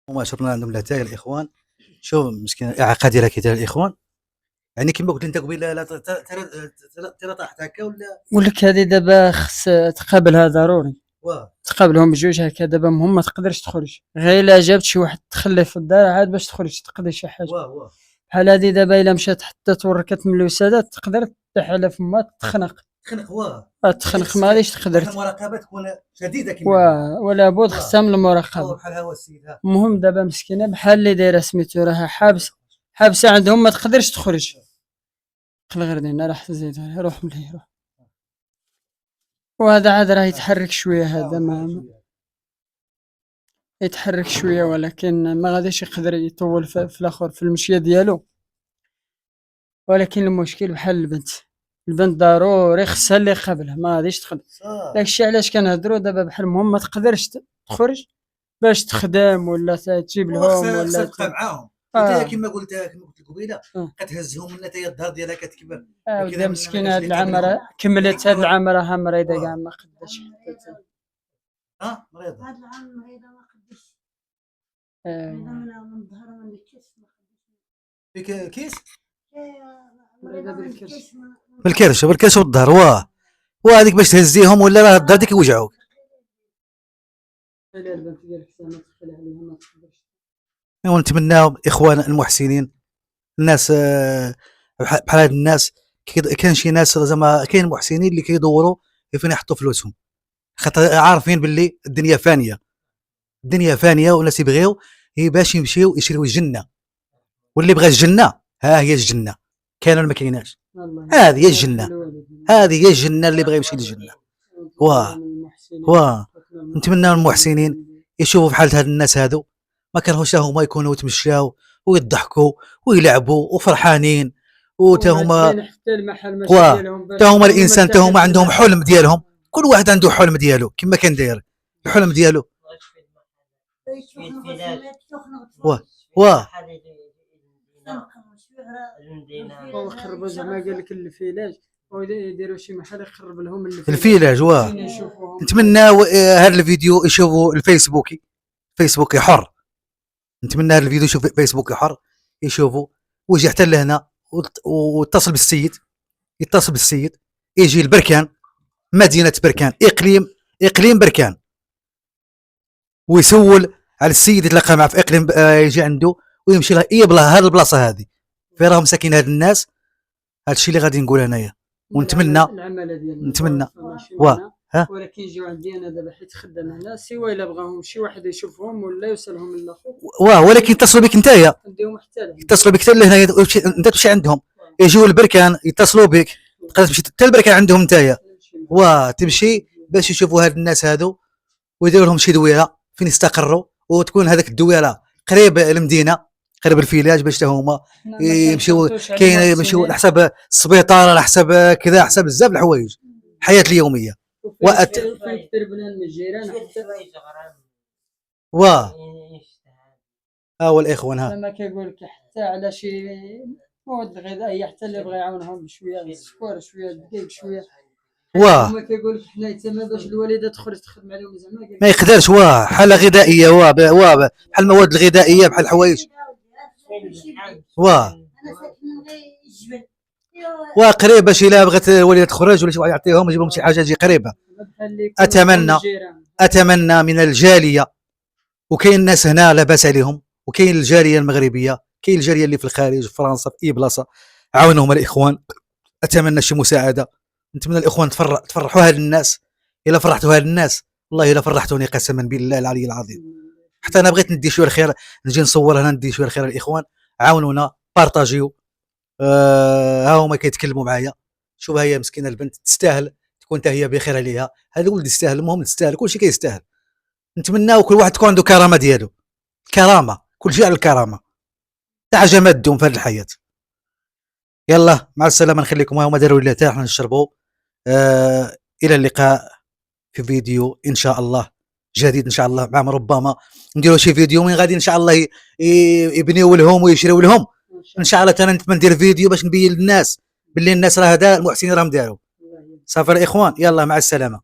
هما شفنا عندهم العتاية الإخوان. شوف مسكين الإعاقة ديالها كي داير الإخوان، يعني كيما قلت أنت قبيله لا ترى طاحت هكا ولا ولك هذه دابا خص تقابلها ضروري، واه تقابلهم بجوج هكا دابا مهم ما تقدرش تخرج، غير إلا جابت شي واحد تخليه في الدار عاد باش تخرج تقضي شي حاجة، واه بحال هادي دابا إلا مشات حتى توركات من الوسادات تقدر طيح على فمها تخنق، تخنق يعني تخنق ما غاديش تقدر المراقبة تكون شديدة كيما ولا بد خصها من المراقبة. بحال هو السيد ها المهم دابا مسكينة بحال اللي دايرة سميتو راها حابسة عندهم ما تقدرش تخرج، قل غير دينا راح تزيد روح ملهي روح، وهذا عاد راه يتحرك شوية هذا ما يتحرك شوية ولكن ما غاديش يقدر يطول في الاخر في المشية ديالو، ولكن المشكل بحال البنت ضروري خصها اللي يقابلها ما غاديش تقدر، داكشي علاش كنهضروا دابا بحال المهم ما تقدرش تخرج باش تخدم ولا تجيب لهم ولا تبقى معاهم. انت كما قلت قبيله كتهزهم من نتايا الدار ديالها كتكبر كذا مسكينه هاد العام راه كملت هاد العام راها مريضه كاع ما قداش حتى مريضه هاد العام مريضه ما قداش مريضه من الظهر ومن الكتف ما قداش فيك كيس مريضه بالكرش بالكرش والظهر وهذيك باش تهزيهم ولا راه الدار ديك يوجعوك. البنت ديالك ما تدخل عليها ما تقدرش. ونتمناو اخوان المحسنين الناس بحال هاد الناس كاين شي ناس زعما كاين محسنين اللي كيدوروا فين يحطوا فلوسهم، خاطر عارفين باللي الدنيا فانيه والناس يبغيو باش يمشيو يشريو الجنه، واللي بغى الجنه ها هي الجنه كاينه ولا ما كايناش، هذه هي الجنه، هذه هي الجنه اللي بغى يمشي للجنه. نتمنى المحسنين يشوفوا في حالة هاد الناس هادو ما كانوش هما يكونوا يتمشاو ويضحكوا ويلعبوا وفرحانين وتهما تهما الانسان تهما عندهم حلم ديالهم، كل واحد عنده حلم ديالو كما كان داير الحلم ديالو. وخربوا زعما قال لك الفيلاج ويديروا شي محل يقرب لهم الفيلاج نتمنى هذا الفيديو يشوفوا الفيسبوكي حر، نتمنى هذا الفيديو يشوف فيسبوكي حر يشوفوا ويجي حتى لهنا ويتصل بالسيد يجي البركان مدينة بركان اقليم بركان ويسول على السيد يتلاقى معه في اقليم يجي عنده ويمشي له يبلا هذه البلاصه هذه فين راهم ساكنين هاد الناس. هذا الشيء اللي غادي نقول انايا ونتمنى نتمنى ولكن يجيو عندي انا دابا حيت خدام هنا سوا الا بغاهم شي واحد يشوفهم ولا يوصلهم للاخوك ولكن يتصلوا بك نتايا نديهم حتى لهنا يتصلوا بك حتى لهنا انت تمشي عندهم يجيو البركان يتصلوا بك تقدر تمشي حتى البركان عندهم نتايا تمشي باش يشوفوا هاد الناس هادو ويديروا لهم شي دويره فين يستقروا وتكون هذاك الدويره قريب المدينه قريب الفيلاج باش هما يمشيو كاين يمشيو على حساب السبيطار على حساب كذا على حساب بزاف الحوايج الحياه اليوميه والاخوان لما كيقول لك حتى على شي مواد غذائيه حتى اللي بغى يعاونهم بشويه السكر شويه الدقيق شويه هما كيقول لك حنا تما باش الوالده تخرج تخدم عليهم زعما ما يقدرش حاله غذائيه بحال المواد الغذائيه بحال الحوايج وقريب باش الا بغات الوالده تخرج ولا شي واحد يعطيهم يجيب لهم شي حاجه تجي قريبه. اتمنى من الجاليه وكاين الناس هنا لاباس عليهم وكاين الجاليه المغربيه كاين الجاليه اللي في الخارج في فرنسا في اي بلاصه عاونهم الاخوان. اتمنى شي مساعده، نتمنى الاخوان تفرحوا هاد الناس، الا فرحتوا هاد الناس والله الا فرحتوني قسما بالله العلي العظيم. حتى انا بغيت ندي شويه الخير نجي نصور هنا ندي شويه الخير للاخوان عاونونا بارطاجيو. ها هما كيتكلموا معايا شوف هي مسكينه البنت تستاهل تكون حتى هي بخير عليها، هذا ولد يستاهل المهم تستاهل كلشي كيستاهل. نتمناو كل واحد تكون عنده كرامه ديالو الكرامه كل شيء على الكرامه تاع حاجه ما تدوم في هذه الحياه. يلا مع السلامه نخليكم هما داروا لي حتى حنا نشربوا. الى اللقاء في فيديو ان شاء الله جديد ان شاء الله مع ربما نديروا شي فيديو من غادي ان شاء الله يبنيوا لهم ويشريوا لهم ان شاء الله. انا نتمنى ندير فيديو باش نبين للناس باللي الناس راه هذا المحسنين راهم داروا صافي الاخوان. يلا مع السلامه.